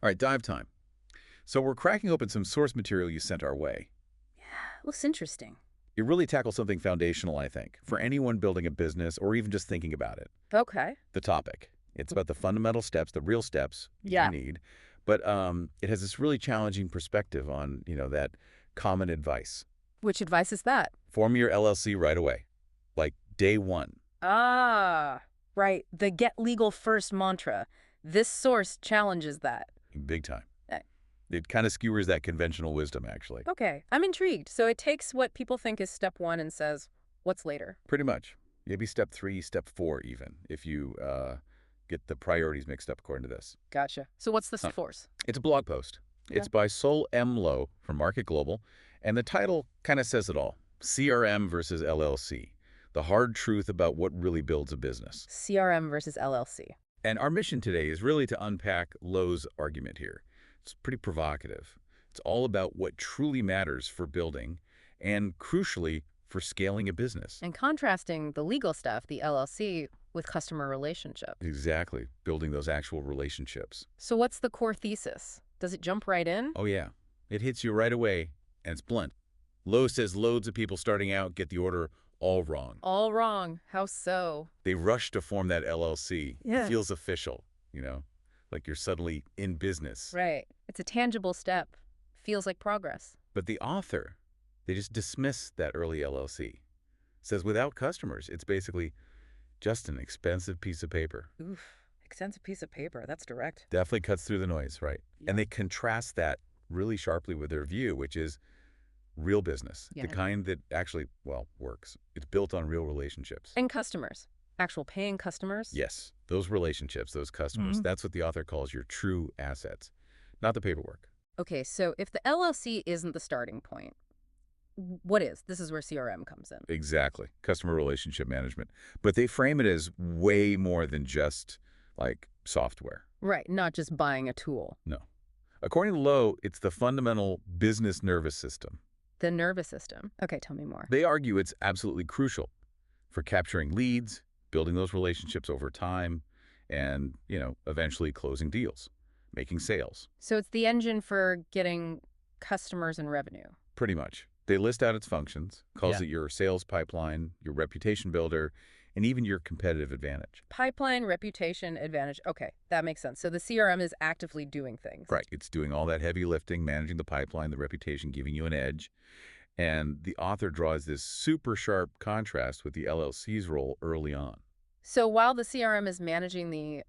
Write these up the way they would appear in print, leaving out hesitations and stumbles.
All right, dive time. So we're cracking open some source material you sent our way. Looks interesting. It really tackles something foundational, I think, for anyone building a business or even just thinking about it. Okay. The topic. It's about the fundamental steps, the real steps you Yeah. need. But it has this really challenging perspective on, that common advice. Which advice is that? Form your LLC right away, like day one. Ah, right. The get legal first mantra. This source challenges that. Big time. Uh, It kind of skewers that conventional wisdom, actually. Okay, I'm intrigued. So it takes what people think is step one and says, what's later? Pretty much. Maybe step 3, step 4 even, if you get the priorities mixed up according to this. Gotcha. So what's the Huh. force? It's a blog post. Okay. It's by Lowe from Market Global, and the title kind of says it all. CRM versus LLC. The hard truth about what really builds a business. CRM versus LLC. And our mission today is really to unpack Lowe's argument here. It's pretty provocative. It's all about what truly matters for building and, crucially, for scaling a business. And contrasting the legal stuff, the LLC, with customer relationship. Exactly. Building those actual relationships. So what's the core thesis? Does it jump right in? Oh, yeah. It hits you right away, and it's blunt. Lowe says loads of people starting out get the order all wrong. All wrong. How so? They rush to form that LLC. Yeah. It feels official, like you're suddenly in business. Right. It's a tangible step. Feels like progress. But the author, they just dismiss that early LLC. Says without customers, it's basically just an expensive piece of paper. Oof. Extensive piece of paper. That's direct. Definitely cuts through the noise, right? Yeah. And they contrast that really sharply with their view, which is real business. Yeah. The kind that actually, works. It's built on real relationships. And customers. Actual paying customers? Yes, those relationships, those customers, that's what the author calls your true assets, not the paperwork. Okay, so if the LLC isn't the starting point, what is? This is where CRM comes in. Exactly. Customer relationship management. But they frame it as way more than just like software. Right, not just buying a tool. No. According to Lowe, it's the fundamental business nervous system. The nervous system. Okay, tell me more. They argue it's absolutely crucial for capturing leads, building those relationships over time, and, eventually closing deals, making sales. So it's the engine for getting customers and revenue. Pretty much. They list out its functions, calls Yeah. it your sales pipeline, your reputation builder, and even your competitive advantage. Pipeline, reputation, advantage. Okay, that makes sense. So the CRM is actively doing things. Right. It's doing all that heavy lifting, managing the pipeline, the reputation, giving you an edge. And the author draws this super sharp contrast with the LLC's role early on. So while the CRM is managing the,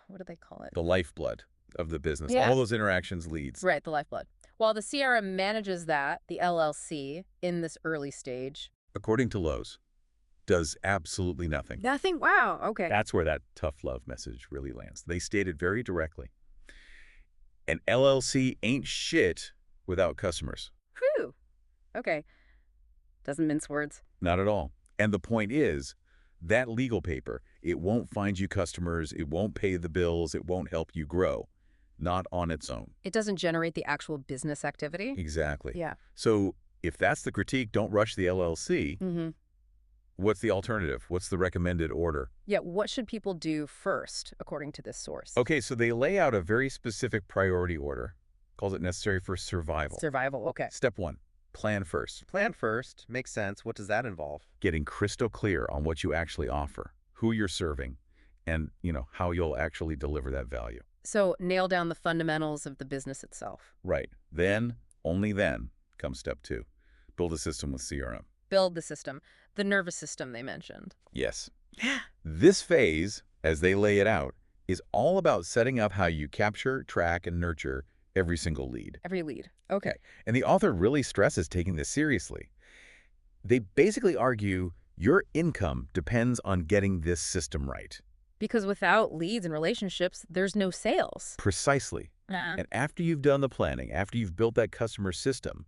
what do they call it? The lifeblood of the business, Yeah. all those interactions leads. Right, the lifeblood. While the CRM manages that, the LLC, in this early stage. According to Lowe's, does absolutely nothing. Nothing? Wow, okay. That's where that tough love message really lands. They stated very directly, an LLC ain't shit without customers. Whew. Okay. Doesn't mince words. Not at all. And the point is, that legal paper, it won't find you customers, it won't pay the bills, it won't help you grow. Not on its own. It doesn't generate the actual business activity? Exactly. Yeah. So if that's the critique, don't rush the LLC. Mm-hmm. What's the alternative? What's the recommended order? Yeah, what should people do first, according to this source? Okay, so they lay out a very specific priority order, calls it necessary for survival. Survival, okay. Step 1, plan first. Plan first. Makes sense. What does that involve? Getting crystal clear on what you actually offer, who you're serving, and, how you'll actually deliver that value. So nail down the fundamentals of the business itself. Right. Then, only then, comes step 2. Build a system with CRM. Build the system. The nervous system they mentioned. Yes. Yeah. This phase, as they lay it out, is all about setting up how you capture, track, and nurture every single lead. Every lead. Okay. And the author really stresses taking this seriously. They basically argue your income depends on getting this system right. Because without leads and relationships, there's no sales. Precisely. And after you've done the planning, after you've built that customer system,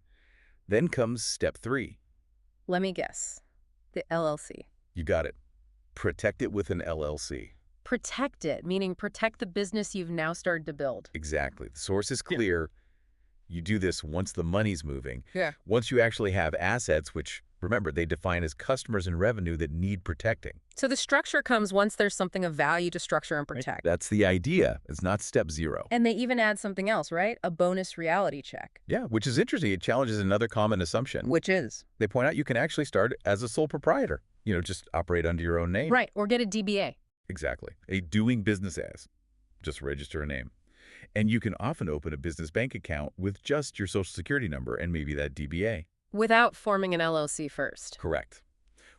then comes step 3. Let me guess. The LLC. You got it. Protect it with an LLC. Protect it, meaning protect the business you've now started to build. Exactly. The source is clear. You do this once the money's moving. Yeah. Once you actually have assets, which Remember, they define as customers and revenue that need protecting. So the structure comes once there's something of value to structure and protect. That's the idea. It's not step zero. And they even add something else, right? A bonus reality check. Yeah, which is interesting. It challenges another common assumption. Which is? They point out you can actually start as a sole proprietor. Just operate under your own name. Right, or get a DBA. Exactly. A doing business as. Just register a name. And you can often open a business bank account with just your social security number and maybe that DBA. Without forming an LLC first. Correct.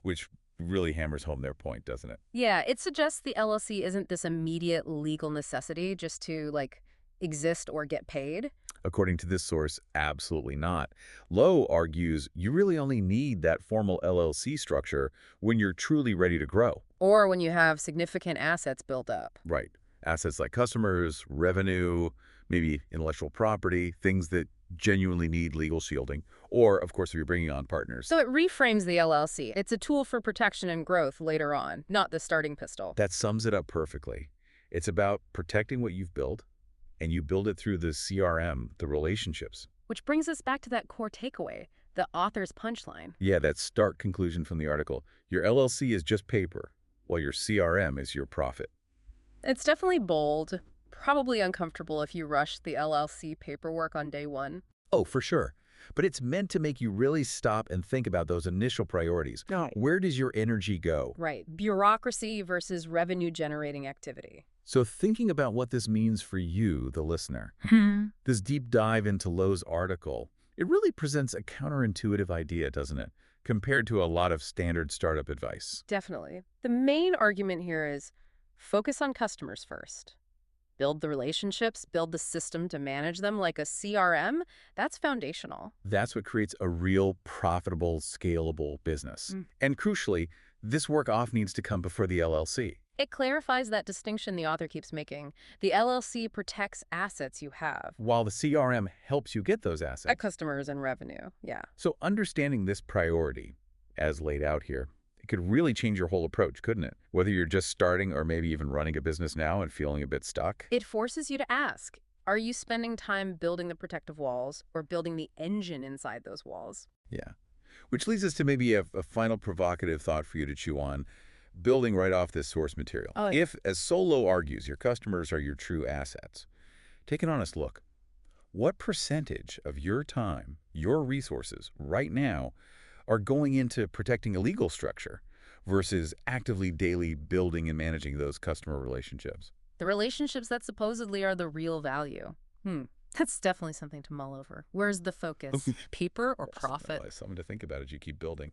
Which really hammers home their point, doesn't it? Yeah, it suggests the LLC isn't this immediate legal necessity just to, exist or get paid. According to this source, absolutely not. Lowe argues you really only need that formal LLC structure when you're truly ready to grow. Or when you have significant assets built up. Right. Assets like customers, revenue, maybe intellectual property, things that genuinely need legal shielding. Or, of course, if you're bringing on partners. So it reframes the LLC. It's a tool for protection and growth later on, not the starting pistol. That sums it up perfectly. It's about protecting what you've built, and you build it through the CRM, the relationships. Which brings us back to that core takeaway, the author's punchline. Yeah, that stark conclusion from the article. Your LLC is just paper, while your CRM is your profit. It's definitely bold, probably uncomfortable if you rush the LLC paperwork on day one. Oh, for sure. But it's meant to make you really stop and think about those initial priorities. Right. Where does your energy go? Right. Bureaucracy versus revenue-generating activity. So thinking about what this means for you, the listener, this deep dive into Lowe's article, it really presents a counterintuitive idea, doesn't it, compared to a lot of standard startup advice. Definitely. The main argument here is focus on customers first. Build the relationships, build the system to manage them like a CRM. That's foundational. That's what creates a real profitable, scalable business. And crucially, this work often needs to come before the LLC. It clarifies that distinction the author keeps making. The LLC protects assets you have. While the CRM helps you get those assets. Customers and revenue, yeah. So understanding this priority, as laid out here, it could really change your whole approach, couldn't it? Whether you're just starting or maybe even running a business now and feeling a bit stuck. It forces you to ask, are you spending time building the protective walls or building the engine inside those walls? Yeah. Which leads us to maybe a final provocative thought for you to chew on, building right off this source material. Oh, yeah. If, as Lowe argues, your customers are your true assets, take an honest look. What percentage of your time, your resources right now are going into protecting a legal structure versus actively daily building and managing those customer relationships? The relationships that supposedly are the real value. That's definitely something to mull over. Where's the focus? Paper or profit? Well, something to think about as you keep building.